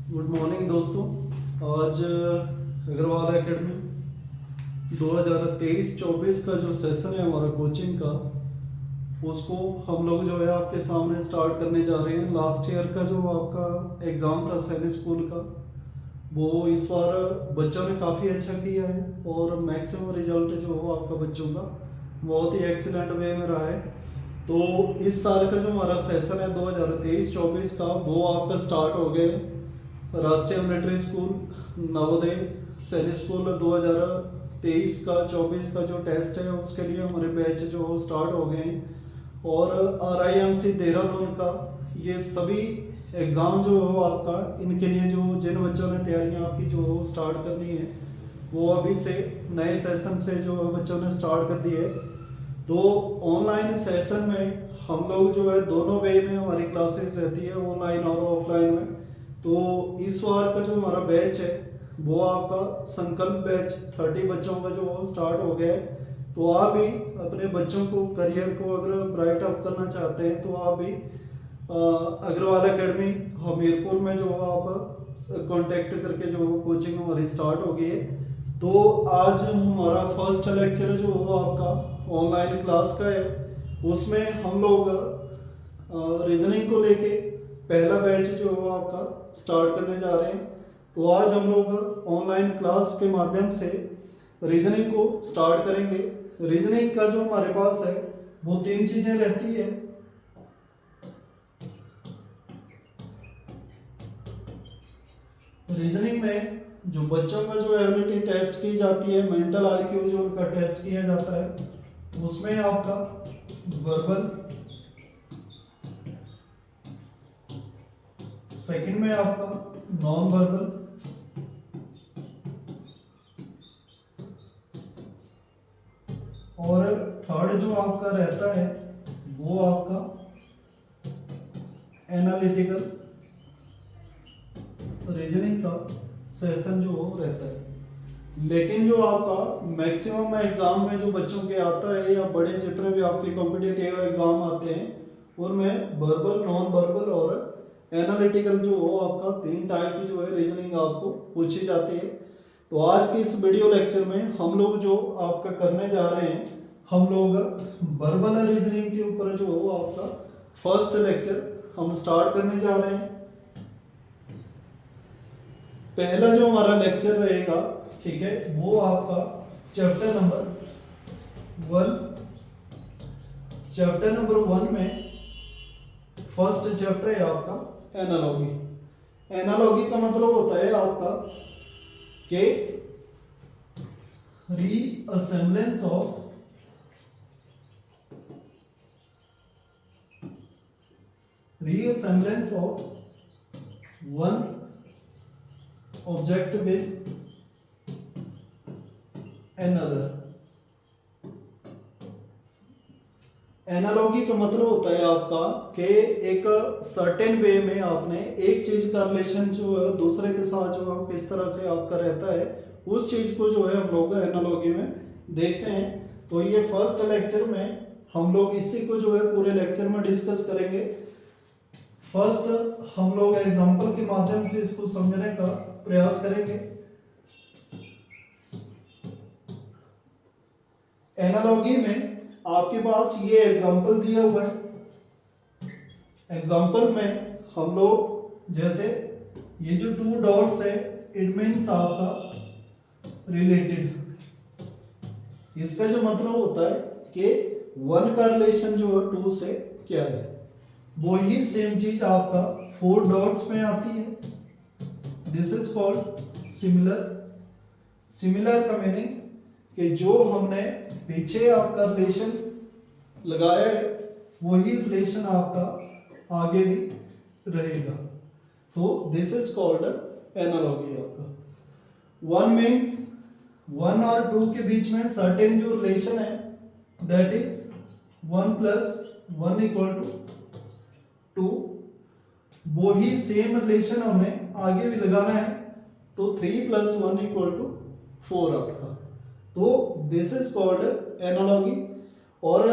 Good morning दोस्तों। आज Agarwal academy 2023-24 का जो सेशन है हमारा कोचिंग का, उसको हम लोग जो है आपके सामने स्टार्ट करने जा रहे हैं। लास्ट ईयर का जो आपका एग्ज़ाम था सैनिक स्कूल का, वो इस बार बच्चों ने काफ़ी अच्छा किया है और मैक्सिमम रिजल्ट जो हो आपका बच्चों का बहुत ही एक्सीलेंट वे में रहा है। तो इस साल का जो हमारा सेशन है 2023-24 का, वो आपका स्टार्ट हो गया। राष्ट्रीय मिलिट्री स्कूल नवोदय सैनिक स्कूल 2023 का 24 का जो टेस्ट है उसके लिए हमारे बैच जो हो स्टार्ट हो गए हैं। और RIMC देहरादून का ये सभी एग्ज़ाम जो हो आपका, इनके लिए जो जिन बच्चों ने तैयारियां आपकी जो हो स्टार्ट करनी है, वो अभी से नए सेशन से जो बच्चों ने स्टार्ट कर दिए। तो ऑनलाइन सेशन में हम लोग जो है दोनों वे में हमारी क्लासेस रहती है, ऑनलाइन और ऑफलाइन में। तो इस बार का जो हमारा बैच है वो आपका संकल्प बैच 30 बच्चों का जो स्टार्ट हो गया है। तो आप भी अपने बच्चों को करियर को अगर ब्राइट अप करना चाहते हैं तो आप भी अग्रवाल एकेडमी हमीरपुर में जो आप कांटेक्ट करके जो कोचिंग हमारी स्टार्ट हो गई है। तो आज हमारा फर्स्ट लेक्चर जो हो आपका ऑनलाइन क्लास का है, उसमें हम लोग रीजनिंग को लेके पहला बैच जो हो आपका स्टार्ट करने जा रहे हैं। तो आज हम लोग ऑनलाइन क्लास के माध्यम से रीजनिंग को स्टार्ट करेंगे। रीजनिंग का जो हमारे पास है वो 3 चीज़ें रहती है। रीजनिंग में जो बच्चों का जो एबिलिटी टेस्ट की जाती है, मेंटल IQ जो उनका टेस्ट किया जाता है, उसमें आपका वर्बल, सेकंड में आपका नॉन वर्बल, और थर्ड जो आपका रहता है वो आपका एनालिटिकल रीजनिंग का सेशन जो रहता है। लेकिन जो आपका मैक्सिमम एग्जाम में जो बच्चों के आता है, या बड़े जितने भी आपके कॉम्पिटिटिव एग्जाम आते हैं, उनमें वर्बल, नॉन वर्बल और एनालिटिकल जो हो आपका 3 टाइप की जो है रीजनिंग आपको पूछी जाती है। तो आज के इस वीडियो लेक्चर में हम लोग जो आपका करने जा रहे हैं, हम लोग वर्बल रीजनिंग के ऊपर जो हो आपका फर्स्ट लेक्चर हम स्टार्ट करने जा रहे हैं। पहला जो हमारा लेक्चर रहेगा, ठीक है, वो आपका चैप्टर नंबर 1। चैप्टर नंबर 1 में फर्स्ट चैप्टर है आपका एनालॉगी। एनालॉगी का मतलब होता है आपका कि resemblance of one object with another। Analogy का मतलब होता है आपका कि एक सर्टेन वे में आपने एक चीज का रिलेशन जो है दूसरे के साथ जो है किस तरह से आपका रहता है, उस चीज को जो है हम लोग एनालॉगी में देखते हैं। तो ये फर्स्ट लेक्चर में हम लोग इसी को जो है पूरे लेक्चर में डिस्कस करेंगे। फर्स्ट हम लोग एग्जांपल के माध्यम से इसको समझने का प्रयास करेंगे। एनालॉगी में आपके पास ये एग्जांपल दिया हुआ है। एग्जांपल में हम लोग जैसे ये जो 2 डॉट्स है, इट मीन्स आपका रिलेटेड। इसका जो मतलब होता है कि 1 का रिलेशन जो है 2 से क्या है। वही सेम चीज आपका 4 डॉट्स में आती है। This is called similar. Similar का मीनिंग कि जो हमने पीछे आपका रिलेशन लगाया है वही रिलेशन आपका आगे भी रहेगा। तो दिस इज कॉल्ड एनालॉगी आपका। 1 मीन्स 1 और 2 के बीच में सर्टेन जो रिलेशन है, दैट इज 1 + 1 = 2। वही सेम रिलेशन हमने आगे भी लगाना है, तो 3 + 1 = 4 आपका। तो दिस इज कॉल्ड एनालॉगी। और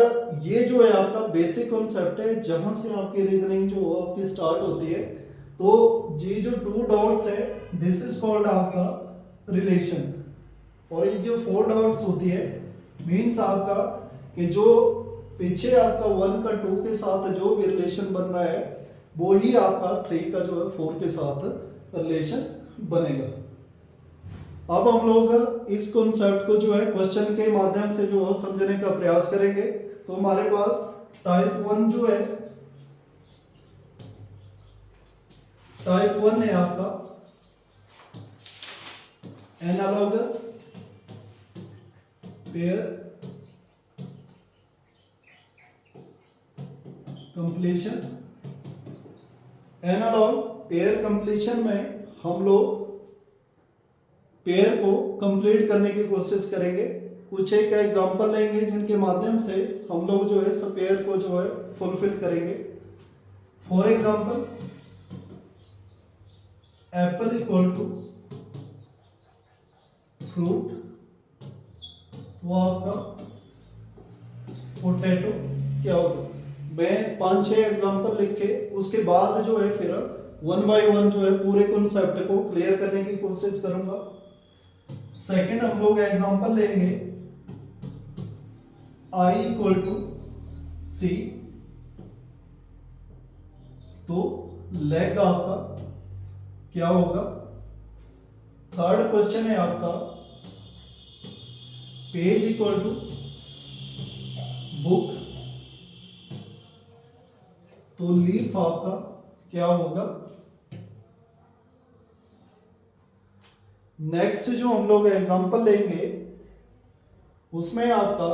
ये जो है आपका बेसिक कॉन्सेप्ट है, जहां से आपकी रीजनिंग जो आपकी स्टार्ट होती है। तो ये जो 2 डॉट्स है दिस इज कॉल्ड आपका रिलेशन, और ये जो 4 डॉट्स होती है मीन्स आपका कि जो पीछे आपका 1 का 2 के साथ जो भी रिलेशन बन रहा है वो ही आपका 3 का जो है 4 के साथ रिलेशन बनेगा। अब हम लोग इस कॉन्सेप्ट को जो है क्वेश्चन के माध्यम से जो है समझने का प्रयास करेंगे। तो हमारे पास टाइप 1 जो है, टाइप 1 है आपका analogous pair completion. Analogue pair completion में हम लोग पेयर को कंप्लीट करने की कोशिश करेंगे। कुछ एक एग्जांपल लेंगे जिनके माध्यम से हम लोग जो है सब पेयर को जो है फुलफिल करेंगे। For example apple equal to fruit, वो आपका पोटैटो क्या होगा। मैं 5-6 एग्जांपल लिख के उसके बाद जो है फिर 1 बाय 1 जो है पूरे कॉन्सेप्ट को क्लियर करने की कोशिश करूंगा। सेकंड हम लोग एग्जांपल लेंगे I इक्वल टू C, तो लेग आपका क्या होगा। थर्ड क्वेश्चन है आपका पेज इक्वल टू बुक, तो लीफ आपका क्या होगा। नेक्स्ट जो हम लोग एग्जांपल लेंगे उसमें आपका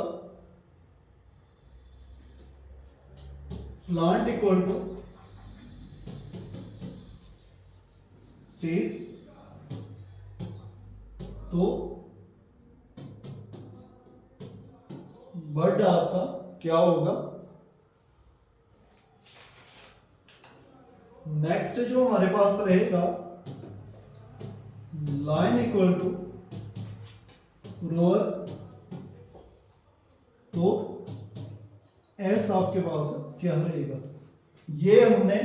प्लांट इक्वल टू सीड, तो बर्ड आपका क्या होगा। नेक्स्ट जो हमारे पास रहेगा लाइन इक्वल टू रोअर, तो एस आपके पास क्या रहेगा। ये हमने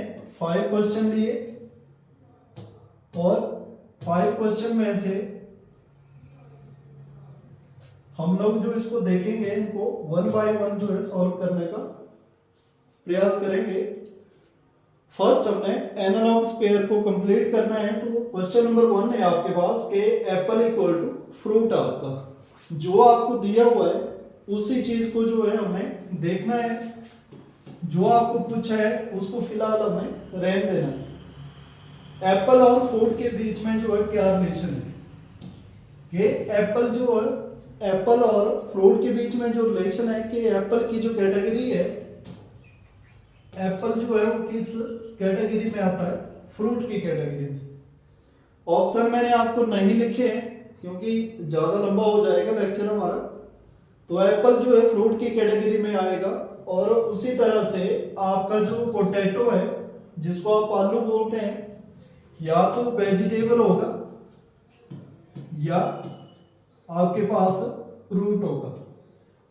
5 क्वेश्चन लिए और 5 क्वेश्चन में से हम लोग जो इसको देखेंगे इनको 1 बाय 1 जो है सॉल्व करने का प्रयास करेंगे। फर्स्ट हमने एनालॉग पेयर को कंप्लीट करना है, तो क्वेश्चन नंबर 1 है आपके पास के एप्पल इक्वल टू फ्रूट। आपका जो आपको दिया हुआ है उसी चीज को जो है हमें देखना है, जो आपको पूछा है उसको फिलहाल हमें रहने देना है। एप्पल और फ्रूट के बीच में जो है क्या रिलेशन है कि एप्पल जो है, एप्पल और फ्रूट के बीच में जो रिलेशन है कि एप्पल की जो कैटेगरी है, एप्पल जो है वो किस कैटेगरी में आता है, फ्रूट की कैटेगरी में। ऑप्शन मैंने आपको नहीं लिखे हैं क्योंकि ज्यादा लंबा हो जाएगा लेक्चर हमारा। तो एप्पल जो है फ्रूट की कैटेगरी में आएगा, और उसी तरह से आपका जो पोटैटो है जिसको आप आलू बोलते हैं, या तो वेजिटेबल होगा या आपके पास फ्रूट होगा।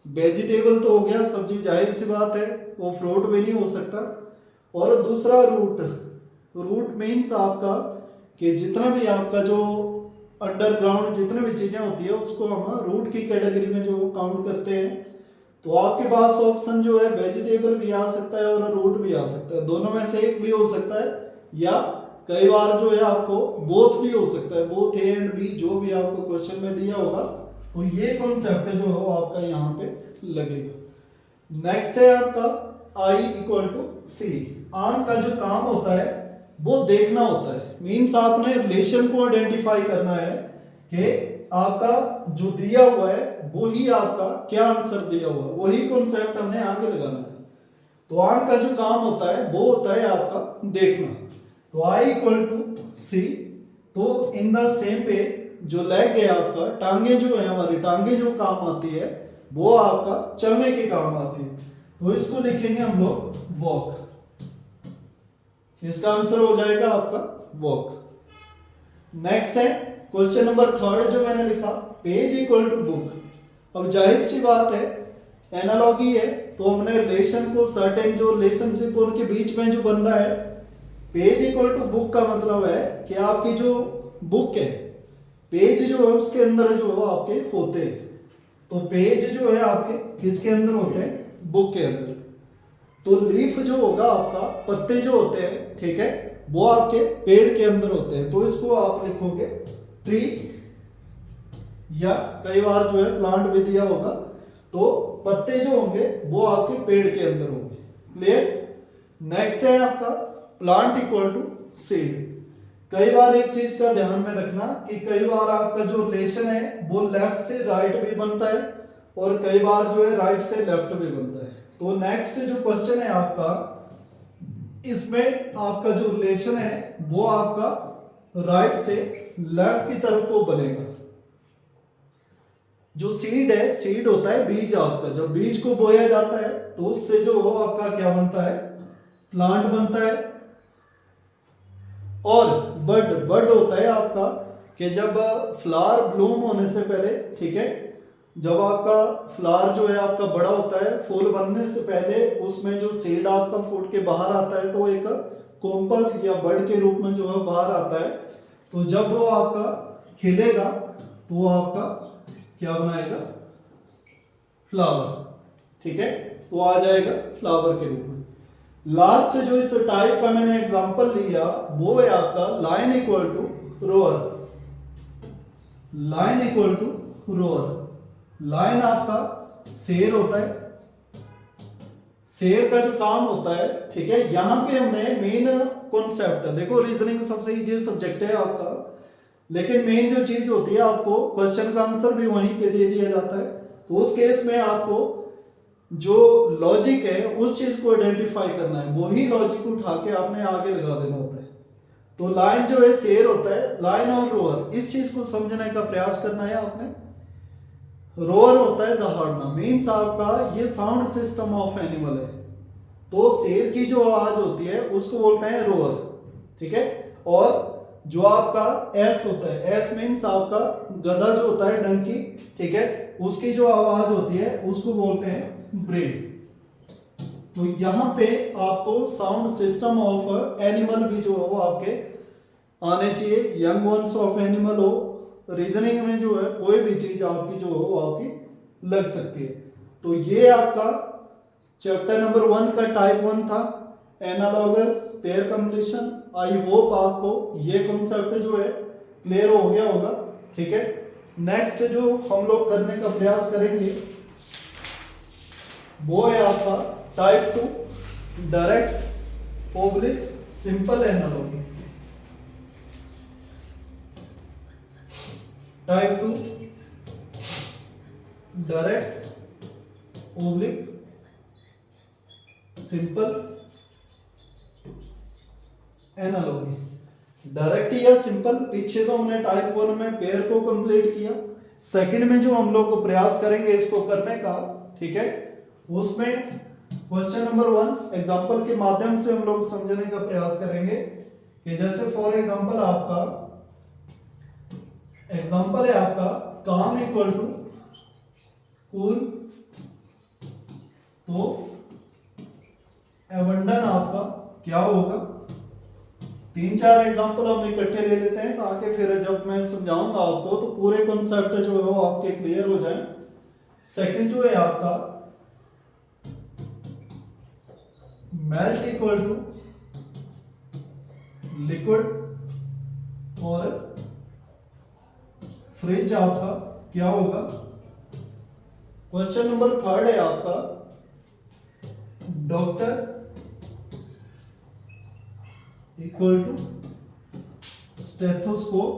वेजिटेबल तो हो गया सब्जी, जाहिर सी बात है वो फ्रूट भी नहीं हो सकता। और दूसरा रूट, रूट मीन्स आपका कि जितना भी आपका जो अंडरग्राउंड जितने भी चीजें होती है उसको हम रूट की कैटेगरी में जो काउंट करते हैं। तो आपके पास ऑप्शन जो है वेजिटेबल भी आ सकता है और रूट भी आ सकता है, दोनों में से एक भी हो सकता है, या कई बार जो है आपको बोथ भी हो सकता है, बोथ ए एंड बी जो भी आपको क्वेश्चन में दिया होगा। तो ये कॉन्सेप्ट जो हो आपका यहाँ पे लगेगा। नेक्स्ट है आपका I इक्वल टू सी। आन का जो काम होता है वो देखना होता है, मीन्स आपने रिलेशन को आइडेंटिफाई करना है कि आपका जो दिया हुआ है वही आपका क्या आंसर दिया हुआ है, वही कॉन्सेप्ट हमने आगे लगाना है। तो आन का जो काम होता है वो होता है आपका देखना। तो I इक्वल टू सी, तो इन द सेम वे जो लेग है आपका, टांगे जो है हमारी, टांगे जो काम आती है वो आपका चलने के काम आती है, तो इसको लिखेंगे हम लोग वॉक। इसका आंसर हो जाएगा आपका वॉक। नेक्स्ट है क्वेश्चन नंबर 3 जो मैंने लिखा, पेज इक्वल टू बुक। अब जाहिर सी बात है एनालॉगी है, तो हमने रिलेशन को सर्टेन जो रिलेशनशिप उनके बीच में जो बन रहा है, पेज इक्वल टू बुक का मतलब है कि आपकी जो बुक है, पेज जो है उसके अंदर जो है आपके होते हैं। तो पेज जो है आपके किसके अंदर होते हैं? बुक के अंदर। तो लीफ जो होगा आपका, पत्ते जो होते हैं, ठीक है, वो आपके पेड़ के अंदर होते हैं। तो इसको आप लिखोगे ट्री, या कई बार जो है प्लांट भी दिया होगा, तो पत्ते जो होंगे वो आपके पेड़ के अंदर होंगे। क्लियर? नेक्स्ट है आपका प्लांट इक्वल टू सीड। कई बार एक चीज का ध्यान में रखना कि कई बार आपका जो रिलेशन है वो लेफ्ट से राइट भी बनता है, और कई बार जो है राइट से लेफ्ट भी बनता है। तो नेक्स्ट जो क्वेश्चन है आपका, इसमें आपका जो रिलेशन है वो आपका राइट से लेफ्ट की तरफ को बनेगा। जो सीड है, सीड होता है बीज आपका, जब बीज को बोया जाता है तो उससे जो हो आपका क्या बनता है? प्लांट बनता है। और बड, बड होता है आपका कि जब फ्लावर ब्लूम होने से पहले, ठीक है, जब आपका फ्लावर जो है आपका बड़ा होता है, फूल बनने से पहले उसमें जो सीड आपका फूट के बाहर आता है तो एक कोम्पल या बड के रूप में जो है बाहर आता है। तो जब वो आपका खिलेगा तो वो आपका क्या बनाएगा? फ्लावर। ठीक है, तो आ जाएगा फ्लावर के रूप में। लास्ट जो इस टाइप का मैंने एग्जांपल लिया वो है आपका line equal to roar. Line equal to roar. Line आपका शेर होता है, शेर का जो काम होता है, ठीक है, यहां पे हमने मेन कॉन्सेप्ट, देखो रीजनिंग सबसे इजी सब्जेक्ट है आपका, लेकिन मेन जो चीज होती है आपको क्वेश्चन का आंसर भी वहीं पे दे दिया जाता है। तो उस केस में आपको जो लॉजिक है उस चीज को आइडेंटिफाई करना है, वही लॉजिक उठा के आपने आगे लगा देना होता है। तो लाइन जो है शेर होता है, लाइन और रोअर, इस चीज को समझने का प्रयास करना है आपने। रोअर होता है दहाड़ना, मीन्स आपका ये साउंड सिस्टम ऑफ एनिमल है। तो शेर की जो आवाज होती है उसको बोलते हैं रोअर, ठीक है। और जो आपका एस होता है, एस मीन्स आपका गधा जो होता है, डंकी, ठीक है, उसकी जो आवाज होती है उसको बोलते हैं ब्रेड। तो यहां पे आपको साउंड सिस्टम ऑफ एनिमल भी जो हो आपके आने चाहिए, यंग वंस ऑफ एनिमल हो, रीजनिंग में जो है कोई भी चीज आपकी जो हो आपकी लग सकती है। तो ये आपका चैप्टर नंबर 1 का टाइप 1 था, analogous pair completion. I hope आपको ये कॉन्सेप्ट जो है क्लियर हो गया होगा, ठीक है। नेक्स्ट जो हम लोग करने का प्रयास करेंगे वो है आपका type 2 direct oblique simple analogy. Type 2 direct oblique simple analogy. Direct या सिंपल, पीछे तो हमने टाइप 1 में पेयर को कंप्लीट किया, सेकंड में जो हम लोग को प्रयास करेंगे इसको करने का, ठीक है, उसमें क्वेश्चन नंबर 1 एग्जांपल के माध्यम से हम लोग समझने का प्रयास करेंगे कि जैसे फॉर एग्जांपल आपका एग्जांपल है आपका काम इक्वल टू कूल, तो एबंडन आपका क्या होगा? 3-4 एग्जांपल हम इकट्ठे ले लेते हैं ताकि फिर जब मैं समझाऊंगा आपको तो पूरे कॉन्सेप्ट जो है वो आपके क्लियर हो जाए। सेकंड जो है आपका मेल्ट इक्वल टू लिक्विड, और फ्रिज आपका क्या होगा? क्वेश्चन नंबर 3 है आपका डॉक्टर इक्वल टू स्टेथोस्कोप,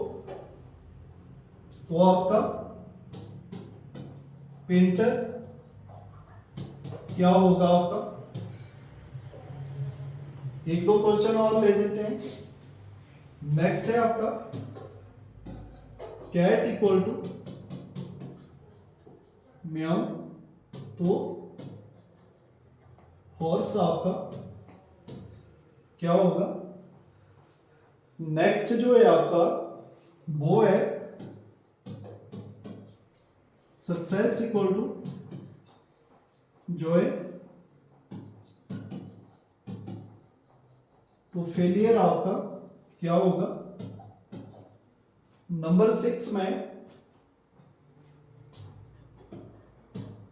तो आपका पेंटर क्या होगा आपका? एक दो क्वेश्चन और ले देते हैं। नेक्स्ट है आपका कैट इक्वल टू म्याऊ, तो हॉर्स आपका क्या होगा? नेक्स्ट जो है आपका वो है सक्सेस इक्वल टू जॉय, तो फेलियर आपका क्या होगा? नंबर 6 में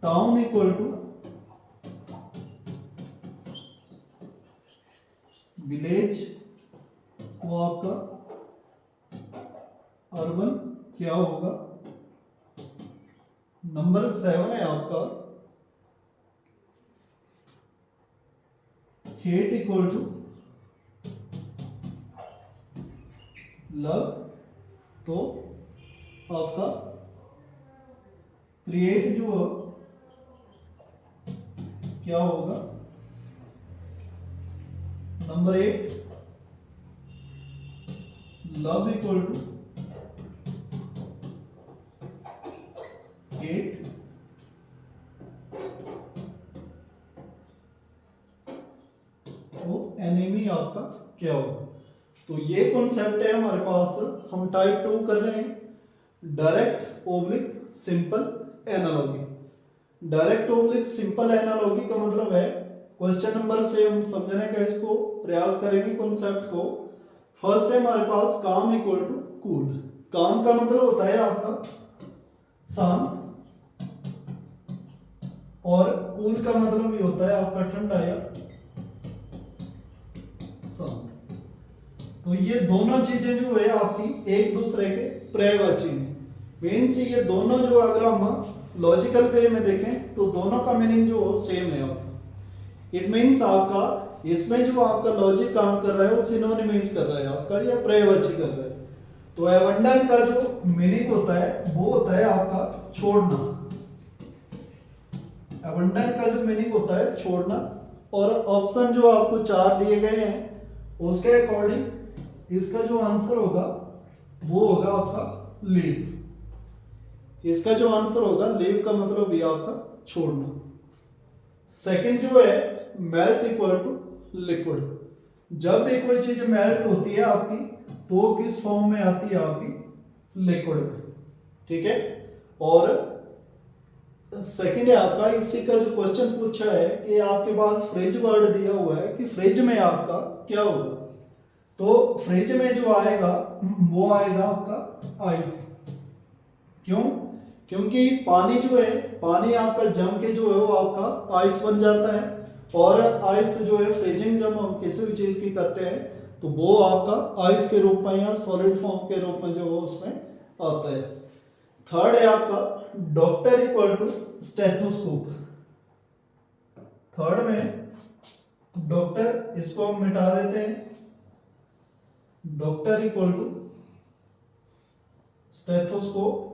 टाउन इक्वल टू विलेज, वो आपका अर्बन क्या होगा? नंबर 7 है आपका हेट इक्वल टू लव, तो आपका क्रिएट जो क्या होगा? Number 8 love equal to hate, तो एनिमी आपका क्या होगा? तो ये कॉन्सेप्ट है हमारे पास। हम टाइप 2 कर रहे हैं, direct oblique simple analogy. Direct oblique simple analogy का मतलब है, क्वेश्चन नंबर से हम समझने का इसको प्रयास करेंगे कॉन्सेप्ट को। फर्स्ट है हमारे पास काम इक्वल टू कूल। काम का मतलब होता है आपका शांत, और कूल का मतलब ये होता है आपका ठंडा या शांत। तो ये दोनों चीजें जो है आपकी एक दूसरे के पर्यायवाची हैं। मीन्स ये दोनों जो अगर हम लॉजिकल वे में देखें तो दोनों का मीनिंग जो सेम है आपका। इट मीन्स आपका इसमें जो आपका लॉजिक काम कर रहा है वो सिनोनिम्स कर रहा है आपका, या पर्यायवाची कर रहा है। तो एबंडन का जो मीनिंग होता है वो होता है आपका छोड़ना। एबंडन का जो मीनिंग होता है छोड़ना। और ऑप्शन जो आपको 4 दिए गए हैं उसके अकॉर्डिंग इसका जो आंसर होगा वो होगा आपका लीव। इसका जो आंसर होगा लीव का मतलब भी आपका छोड़ना। सेकंड जो है मेल्ट इक्वल टू लिक्विड। जब भी कोई चीज मेल्ट होती है आपकी तो किस फॉर्म में आती है? आपकी लिक्विड में, ठीक है। और सेकंड है आपका, इसी का जो क्वेश्चन पूछा है कि आपके पास फ्रिज वर्ड दिया हुआ है कि फ्रिज में आपका क्या होगा? तो फ्रिज में जो आएगा वो आएगा आपका आइस। क्यों? क्योंकि पानी जो है, पानी आपका जम के जो है वो आपका आइस बन जाता है। और आइस जो है फ्रीजिंग जब हम किसी भी चीज की करते हैं तो वो आपका आइस के रूप में या सॉलिड फॉर्म के रूप में जो है उसमें आता है। थर्ड है आपका doctor equal to stethoscope. Third में डॉक्टर, इसको हम मिटा देते हैं, doctor equal to stethoscope.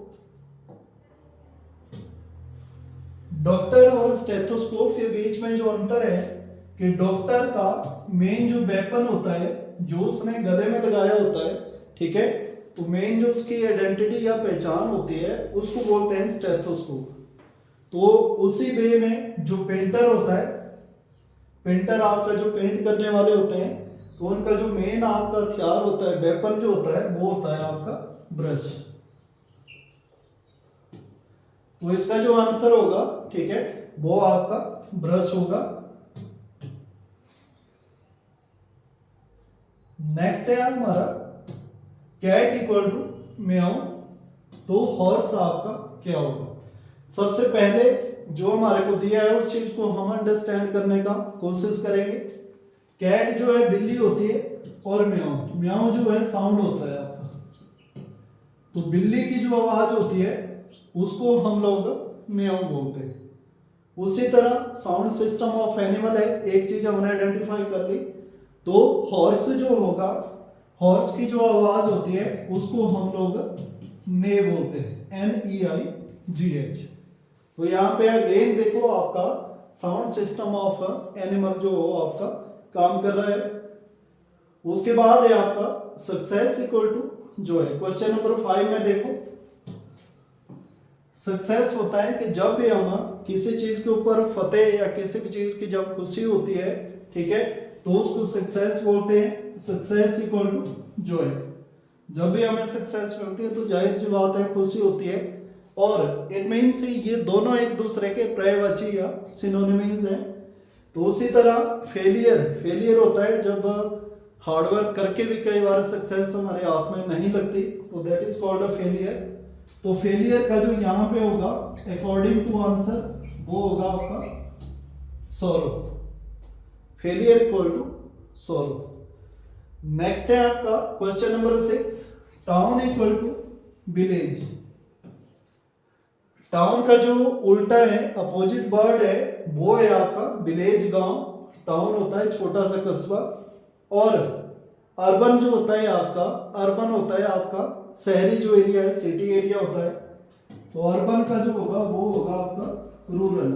Doctor और स्टेथोस्कोप के बीच में जो अंतर है कि डॉक्टर का मेन जो वेपन होता है जो उसने गले में लगाया होता है, ठीक है, तो मेन जो उसकी आइडेंटिटी या पहचान होती है उसको बोलते हैं स्टेथोस्कोप। तो उसी वे में जो पेंटर होता है, पेंटर आपका जो पेंट करने वाले होते हैं, तो उनका जो मेन आपका हथियार होता है, वेपन जो होता है वो होता है आपका ब्रश। तो इसका जो आंसर होगा, ठीक है, वो आपका ब्रश होगा। नेक्स्ट है हमारा कैट इक्वल टू म्याऊ। तो हॉर्स आपका क्या होगा? सबसे पहले जो हमारे को दिया है उस चीज को हम अंडरस्टैंड करने का कोशिश करेंगे। कैट जो है बिल्ली होती है और म्याऊ, म्याऊ जो है साउंड होता है आपका। तो बिल्ली की जो आवाज होती है उसको हम लोग म्याऊ बोलते हैं। उसी तरह साउंड सिस्टम ऑफ एनिमल है, एक चीज हमने आइडेंटिफाई कर ली। तो हॉर्स जो होगा, हॉर्स की जो आवाज होती है उसको हम लोग ने बोलते हैं, NEIGH। तो यहाँ पे अगेन देखो आपका साउंड सिस्टम ऑफ एनिमल जो आपका काम कर रहा है। उसके बाद है आपका सक्सेस इक्वल टू जो है क्वेश्चन नंबर 5 में देखो, सक्सेस होता है कि जब भी हम किसी चीज के ऊपर फतेह या किसी भी चीज की जब खुशी होती है, ठीक है, तो उसको सक्सेस बोलते हैं। सक्सेस इक्वल टू जो है, जब भी हमें सक्सेस मिलती है तो जाहिर सी बात है खुशी होती है। और इट मीन्स ये दोनों एक दूसरे के पर्यायवाची या सिनोनिम्स हैं। तो उसी तरह फेलियर, फेलियर होता है जब हार्डवर्क करके भी कई बार सक्सेस हमारे हाथ में नहीं लगती, तो that is called a failure. तो फेलियर का जो यहाँ पे होगा अकॉर्डिंग टू आंसर वो होगा आपका sorrow. Failure equal to sorrow. Next है आपका question number 6, town equal to village. Town का जो उल्टा है, अपोजिट वर्ड है, वो है आपका विलेज, गांव। टाउन होता है छोटा सा कस्बा, और अर्बन जो होता है आपका, अर्बन होता है आपका शहरी जो एरिया है, सिटी एरिया होता है। तो अर्बन का जो होगा वो होगा आपका रूरल।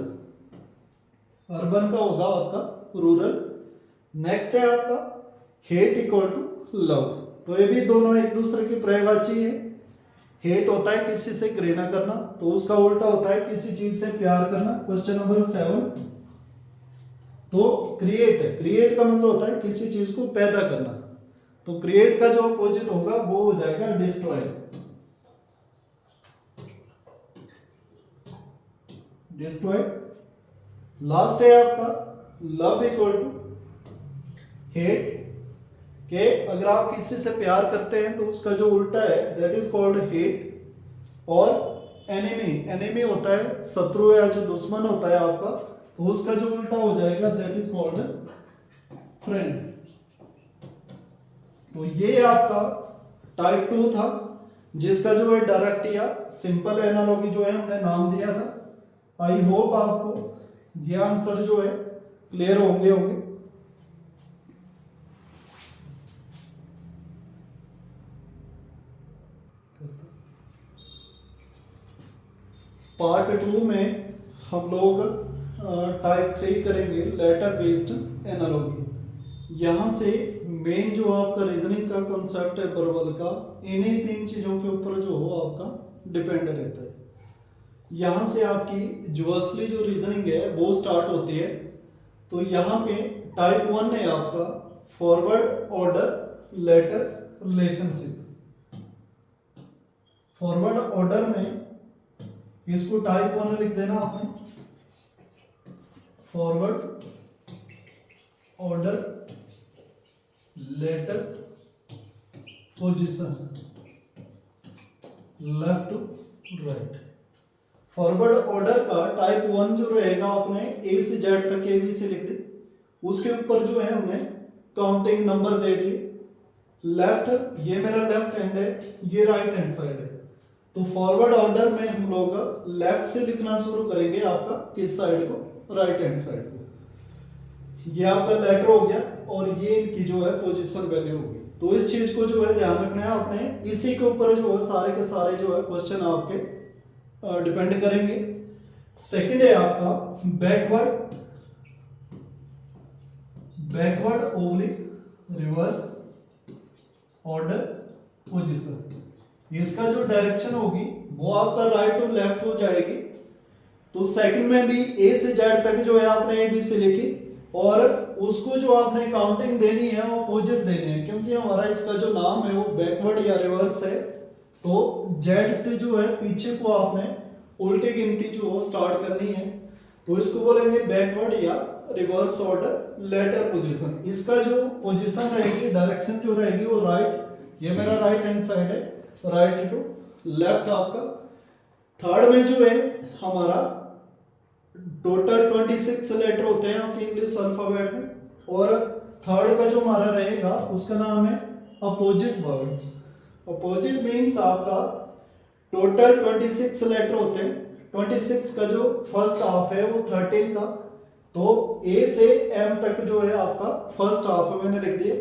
अर्बन का होगा आपका रूरल। नेक्स्ट है आपका हेट इक्वल टू लव। तो ये भी दोनों एक दूसरे की पर्यायवाची है। हेट होता है किसी से घृणा करना, तो उसका उल्टा होता है किसी चीज से प्यार करना। क्वेश्चन नंबर 7, तो क्रिएट, क्रिएट का मतलब होता है किसी चीज को पैदा करना, तो क्रिएट का जो अपोजिट होगा वो हो जाएगा डिस्ट्रॉय। डिस्ट्रॉय। लास्ट है आपका लव इक्वल टू हेट, के अगर आप किसी से प्यार करते हैं तो उसका जो उल्टा है दैट इज कॉल्ड हेट। और एनिमी, एनिमी होता है शत्रु या जो दुश्मन होता है आपका, तो उसका जो उल्टा हो जाएगा दैट इज कॉल्ड फ्रेंड। तो ये आपका टाइप 2 था, जिसका जो है डायरेक्ट या सिंपल एनालॉजी जो है हमने नाम दिया था। आई होप आपको ये आंसर जो है क्लियर होंगे। पार्ट 2 में हम लोग टाइप 3 करेंगे, लेटर बेस्ड एनालॉजी। यहाँ से मेन जो आपका रीजनिंग का कॉन्सेप्ट है वर्बल का, इन्हीं 3 चीज़ों के ऊपर जो हो आपका डिपेंड रहता है। यहाँ से आपकी जो असली जो रीजनिंग है वो स्टार्ट होती है। तो यहाँ पे टाइप 1 है आपका forward order letter relationship. Forward order में इसको टाइप 1 लिख देना आपने, forward order letter position left to right. Forward order का टाइप 1 जो रहेगा आपने ए से जेड तक ए बी से लिख दे, उसके ऊपर जो है हमने काउंटिंग नंबर दे दिए। लेफ्ट, ये मेरा लेफ्ट हैंड है, ये राइट हैंड साइड है। तो फॉरवर्ड ऑर्डर में हम लोग लेफ्ट से लिखना शुरू करेंगे आपका किस साइड को, राइट हैंड साइड को। ये आपका लेटर हो गया और ये इनकी जो है पोजीशन वैल्यू होगी। तो इस चीज को जो है ध्यान रखना है आपने, इसी के ऊपर जो है सारे के सारे जो है क्वेश्चन आपके डिपेंड करेंगे। सेकंड है आपका backward oblique reverse order position. इसका जो डायरेक्शन होगी वो आपका राइट टू लेफ्ट हो जाएगी। तो सेकंड में भी ए से जेड तक जो है आपने ए बी से लिखी, और उसको जो आपने काउंटिंग देनी है वो अपोजिट देने हैं, क्योंकि हमारा इसका जो नाम है वो बैकवर्ड या रिवर्स है। तो जेड से जो है पीछे को आपने उल्टी गिनती जो हो स्टार्ट करनी है, तो इसको बोलेंगे बैकवर्ड या रिवर्स ऑर्डर लेटर पोजीशन। इसका जो पोजीशन रहेगी, डायरेक्शन जो रहेगी वो राइट, ये मेरा राइट हैंड साइड है, राइट टू लेफ्ट आपका। थर्ड में जो है हमारा टोटल 26 लेटर होते हैं आपके इंग्लिश अल्फाबेट में, और थर्ड का जो हमारा रहेगा उसका नाम है अपोजिट वर्ड्स। अपोजिट मीन्स आपका टोटल 26 लेटर होते हैं। 26 का जो फर्स्ट हाफ है वो 13 का, तो ए से एम तक जो है आपका फर्स्ट हाफ है, मैंने लिख दिया।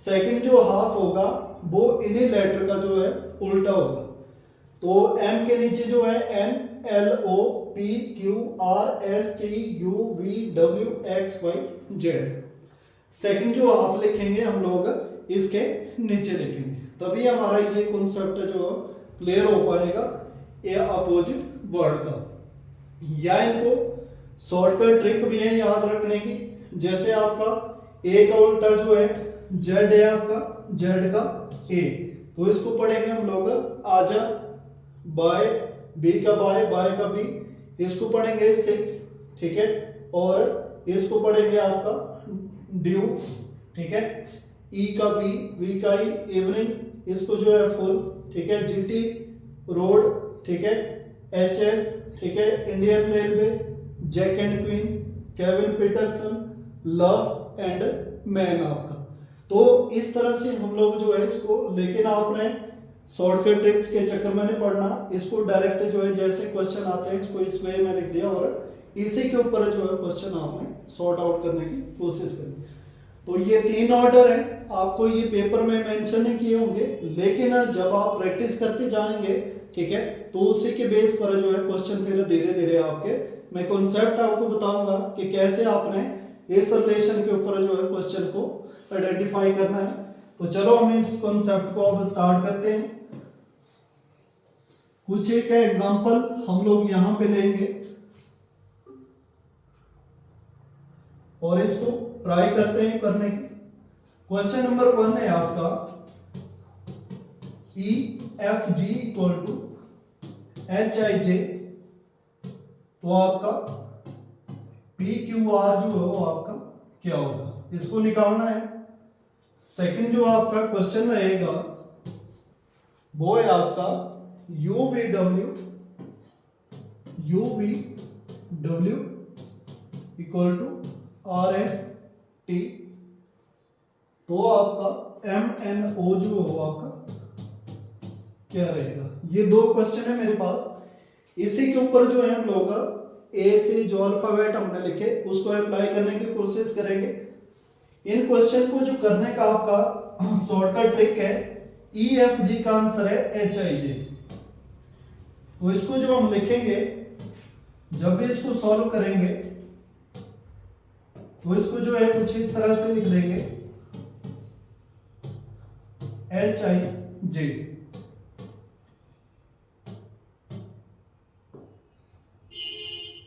सेकंड जो हाफ होगा वो इन्हीं लेटर का जो है उल्टा होगा। तो एम के नीचे जो है N, L, O, P, Q, R, S, T, U, V, W, X, Y, Z. Second जो हाफ लिखेंगे हम लोग इसके नीचे लिखेंगे, तभी हमारा ये कॉन्सेप्ट जो क्लियर हो पाएगा ये अपोजिट वर्ड का। या इनको शॉर्टकट ट्रिक भी है याद रखने की, जैसे आपका ए का उल्टा जो है जेड है आपका, जेड का ए, तो इसको पढ़ेंगे हम लोग आजा, बाय, बी का बाय, बाय का बी, इसको पढ़ेंगे 6, ठीक है, और इसको पढ़ेंगे आपका ड्यू, ठीक है। ई का वी, वी का ई, इवनिंग इसको जो है फुल, ठीक है, जीटी रोड, ठीक है, एचएस, ठीक है, Indian railway, jack and queen, Kevin Peterson, love and man आपका। तो इस तरह से हम लोग जो है इसको, लेकिन आपने शॉर्टकट ट्रिक्स के चक्कर में नहीं पढ़ना, इसको डायरेक्ट जो है जैसे क्वेश्चन आते हैं इसको इस वे में लिख दिया और इसी के ऊपर जो है क्वेश्चन आपने सॉर्ट आउट करने की कोशिश करनी। तो ये 3 ऑर्डर है, आपको ये पेपर में मेंशन नहीं किए होंगे, लेकिन जब आप प्रैक्टिस करते जाएंगे, ठीक है, तो उसी के बेस पर जो है क्वेश्चन फिर धीरे धीरे आपके, मैं कॉन्सेप्ट आपको बताऊंगा कि कैसे आपने इस रिलेशन के ऊपर जो है क्वेश्चन को आइडेंटिफाई करना है। तो चलो हम इस कॉन्सेप्ट को अब स्टार्ट करते हैं। कुछ एक एग्जांपल हम लोग यहां पे लेंगे और इसको ट्राई करते हैं करने की। क्वेश्चन नंबर 1 है आपका E F G equal to H I J, तो आपका पी क्यू आर जो है वो आपका क्या होगा, इसको निकालना है। सेकंड जो आपका क्वेश्चन रहेगा वो है आपका U V W equal to R S T, तो आपका एम एन ओ जो हो आपका क्या रहेगा। ये 2 क्वेश्चन है मेरे पास। इसी के ऊपर जो है हम लोग ए से जो अल्फाबेट हमने लिखे उसको अप्लाई करने की कोशिश करेंगे। इन क्वेश्चन को जो करने का आपका शॉर्टकट ट्रिक है, ई एफ जी का आंसर है एच आई जे। तो इसको जो हम लिखेंगे, जब भी इसको सॉल्व करेंगे तो इसको जो है कुछ इस तरह से लिख देंगे H I J.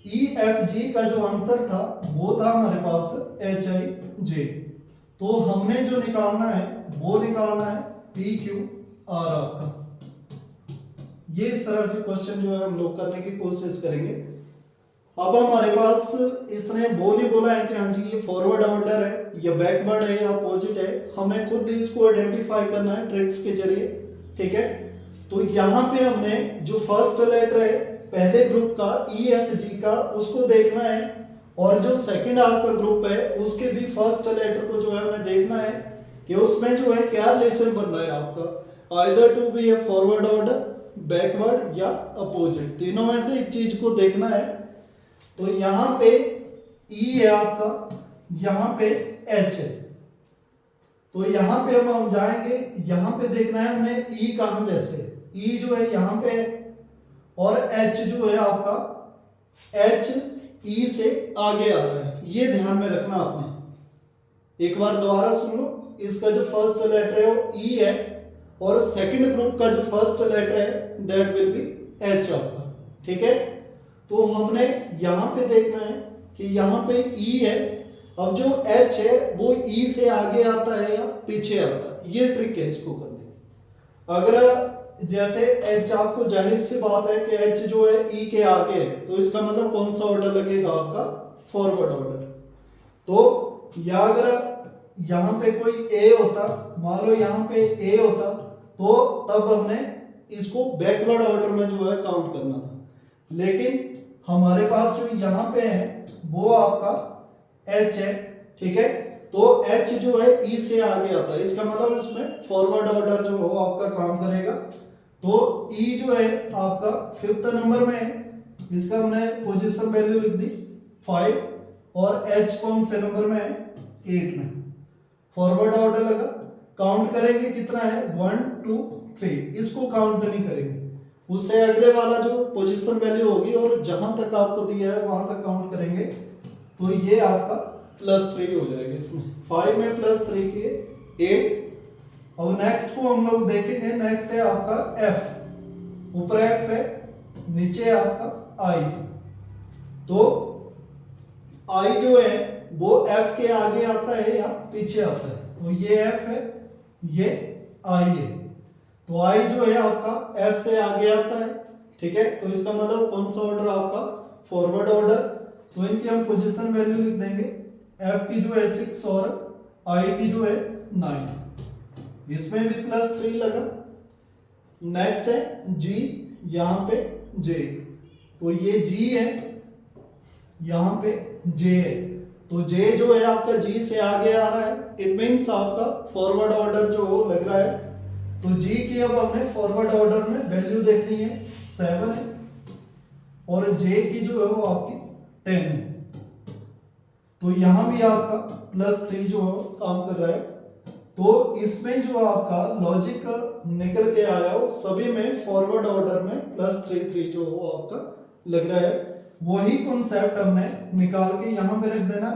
E F जी का जो आंसर था वो था हमारे पास एच आई जे। तो हमने जो निकालना है वो निकालना है पी क्यू आर आपका। ये इस तरह से क्वेश्चन जो है हम लोग करने की कोशिश करेंगे। अब हमारे पास इसने वो नहीं बोला है कि हाँ जी ये फॉरवर्ड ऑर्डर है या बैकवर्ड है या अपोजिट है, हमें खुद इसको आइडेंटिफाई करना है ट्रिक्स के जरिए, ठीक है। तो यहाँ पे हमने जो फर्स्ट लेटर है पहले ग्रुप का ई एफ जी का उसको देखना है, और जो सेकंड आपका ग्रुप है उसके भी फर्स्ट लेटर को जो है हमने देखना है कि उसमें जो है क्या रिलेशन बन रहा है आपका, either to be a forward order, backward या अपोजिट, तीनों में से एक चीज को देखना है। तो यहाँ पे ई है आपका, यहाँ पे एच है, तो यहाँ पे अब हम जाएंगे, यहाँ पे देखना है हमें ई कहां जैसे, ई जो है यहाँ पे और एच जो है आपका, एच ई से आगे आ रहा है, ये ध्यान में रखना आपने। एक बार दोबारा सुन लो, इसका जो फर्स्ट लेटर है वो ई है और सेकंड ग्रुप का जो फर्स्ट लेटर है दैट विल बी एच आपका, ठीक है। तो हमने यहां पे देखना है कि यहां पे ई है, अब जो एच है वो ई से आगे आता है या पीछे आता है, ये ट्रिक है इसको करने की। अगर जैसे एच, आपको जाहिर सी बात है कि एच जो है ई के आगे है, तो इसका मतलब कौन सा ऑर्डर लगेगा आपका, फॉरवर्ड ऑर्डर। तो या अगर यहाँ पे कोई ए होता, मान लो यहाँ पे ए होता, तो तब हमने इसको बैकवर्ड ऑर्डर में जो है काउंट करना था, लेकिन हमारे पास जो यहाँ पे है वो आपका एच है, ठीक है। तो एच जो है ई से आगे आता है, इसका मतलब इसमें फॉरवर्ड ऑर्डर जो हो आपका काम करेगा। तो ई जो है आपका 5th नंबर में है, इसका हमने पोजीशन वैल्यू लिख दी 5, और एच कौन से नंबर में है, 8 में। फॉरवर्ड ऑर्डर लगा, काउंट करेंगे कितना है, 1 2 3, इसको काउंट नहीं करेंगे, उससे अगले वाला जो पोजीशन वैल्यू होगी और जहां तक आपको दिया है वहां तक काउंट करेंगे। तो ये आपका +3 हो जाएगा इसमें, 5 में +3 के 8। अब नेक्स्ट को हम लोग देखेंगे, नेक्स्ट है आपका एफ, ऊपर एफ है, नीचे आपका आई। तो आई जो है वो एफ के आगे आता है या पीछे आता है, तो ये एफ है, ये आई है। तो आई जो है आपका एफ से आगे आता है, ठीक है। तो इसका मतलब कौन सा ऑर्डर आपका, फॉरवर्ड ऑर्डर। तो इनकी हम पोजीशन वैल्यू लिख देंगे, एफ की जो है 6 और आई की जो है 9, इसमें भी +3 लगा। नेक्स्ट है G, यहाँ पे J, तो ये G है, यहाँ पे J है, तो J जो है आपका G से आगे आ रहा है, इट मीन्स आपका फॉरवर्ड ऑर्डर जो हो लग रहा है। तो G की अब हमने फॉरवर्ड ऑर्डर में वैल्यू देखनी है, 7 है, और J की जो है वो आपकी 10 है। तो यहां भी आपका +3 जो है काम कर रहा है। तो इसमें जो आपका लॉजिक निकल के आया हो सभी में फॉरवर्ड ऑर्डर में +3 जो हो आपका लग रहा है। वही कॉन्सेप्ट हमने निकाल के यहां पे रख देना।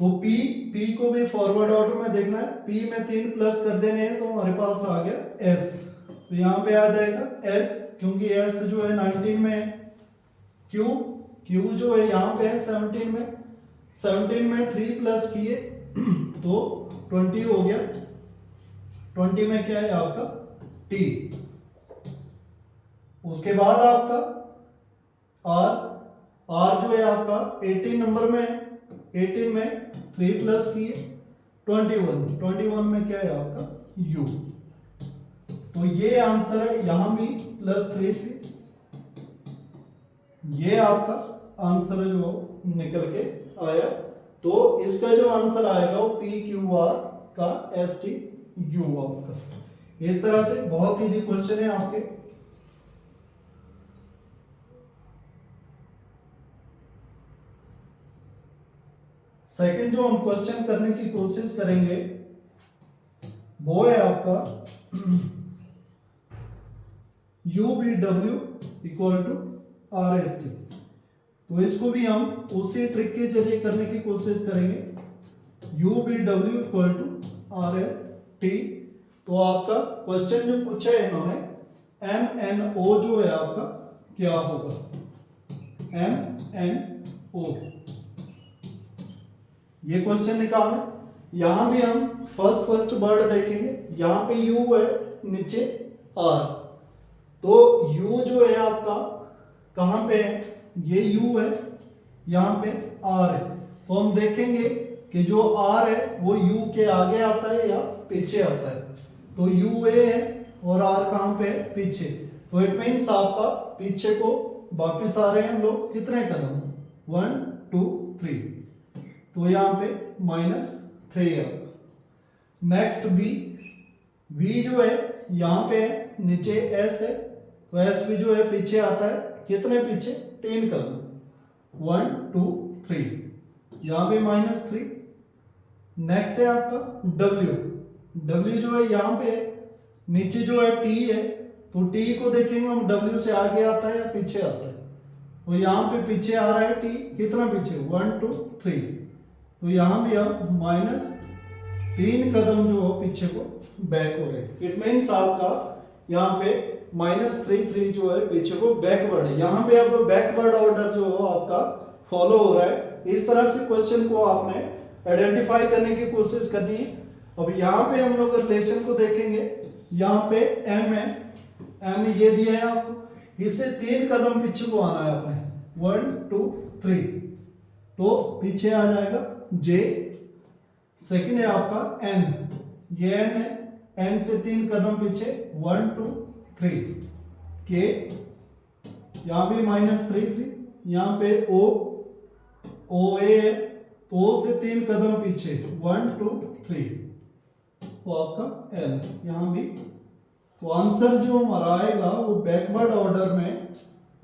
तो P को भी फॉरवर्ड ऑर्डर में देखना है, P में 3 प्लस कर देने हैं तो हमारे पास आ गया S, तो यहाँ पे आ जाएगा S, क्योंकि S जो है 19 में है। Q जो है यहाँ पे है 17 में, 17 में 3 प्लस किए तो 20 हो गया, 20 में क्या है आपका T। उसके बाद आपका R जो है आपका 18 नंबर में है, 18 में 3 प्लस किए 21 में क्या है आपका U। तो ये आंसर है, यहां भी +3, ये आपका आंसर जो निकल के आया। तो इसका जो आंसर आएगा वो PQR का STU आपका। इस तरह से बहुत इजी क्वेश्चन है आपके। सेकंड जो हम क्वेश्चन करने की कोशिश करेंगे वो है आपका UVW = RST। तो इसको भी हम उसी ट्रिक के जरिए करने की कोशिश करेंगे। UVW = RST। तो आपका क्वेश्चन जो पूछा है इन्होंने, MNO जो है आपका क्या होगा, MNO, ये क्वेश्चन निकालना। यहां भी हम फर्स्ट वर्ड देखेंगे, यहां पे U है, नीचे R। तो U जो है आपका कहां पे है, ये U है, यहां पे R है। तो हम देखेंगे कि जो R है वो U के आगे आता है या पीछे आता है। तो U A है और R कहां पे है, पीछे। तो इट मीन्स आपका पीछे को वापिस आ रहे हैं हम लोग कितने कदम, 1 2 3, तो यहाँ पे -3 है। नेक्स्ट V जो है यहाँ पे है, नीचे S है, तो S भी जो है पीछे आता है, कितने पीछे, 3 कदम, 1 2 3, यहाँ पे -3। नेक्स्ट है आपका W जो है यहाँ पे है, नीचे जो है T है, तो T को देखेंगे हम W से आगे आता है या पीछे आता है। तो यहाँ पे पीछे आ रहा है T, कितना पीछे, 1 2 3, तो यहां भी हम -3 कदम जो हो पीछे को बैक हो रहे हैं। इट मीन्स आपका यहाँ पे -3 जो है पीछे को बैकवर्ड है। यहाँ पे अब बैकवर्ड ऑर्डर जो हो आपका फॉलो हो रहा है। इस तरह से क्वेश्चन को आपने आइडेंटिफाई करने की कोशिश करनी है। अब यहाँ पे हम लोग रिलेशन को देखेंगे, यहाँ पे M है, M ये दिया है आपको, इससे 3 कदम पीछे को आना है आपने, 1 2 3, तो पीछे आ जाएगा J। सेकंड है आपका N, ये N है, N से 3 कदम पीछे, 1 2 3, K, यहाँ भी -3, यहाँ पे O A है, तो O से 3 कदम पीछे, 1 2 3, तो आपका L, यहाँ भी। तो आंसर जो हमारा आएगा वो बैकवर्ड ऑर्डर में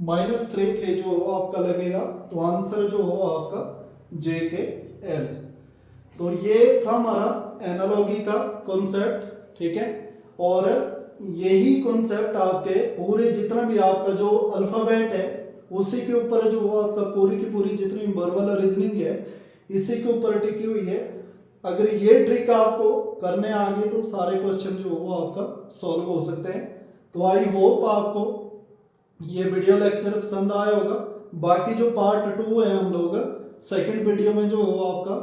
-3 जो हो आपका लगेगा। तो आंसर जो हो आपका J के L। तो ये था हमारा एनालॉजी का कॉन्सेप्ट, ठीक है। और यही कॉन्सेप्ट आपके पूरे जितना भी आपका जो अल्फाबेट है उसी के ऊपर जो आपका पूरी की पूरी जितनी वर्बल रीजनिंग है इसी के ऊपर टिकी हुई है। अगर ये ट्रिक आपको करने आ गई तो सारे क्वेश्चन जो वो आपका सॉल्व हो सकते हैं। तो आई होप आपको ये वीडियो लेक्चर पसंद आया होगा। बाकी जो पार्ट 2 है हम लोग सेकंड वीडियो में जो आपका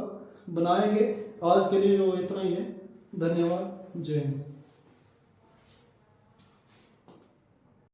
बनाएंगे। आज के लिए जो इतना ही है। धन्यवाद। जय हिंद।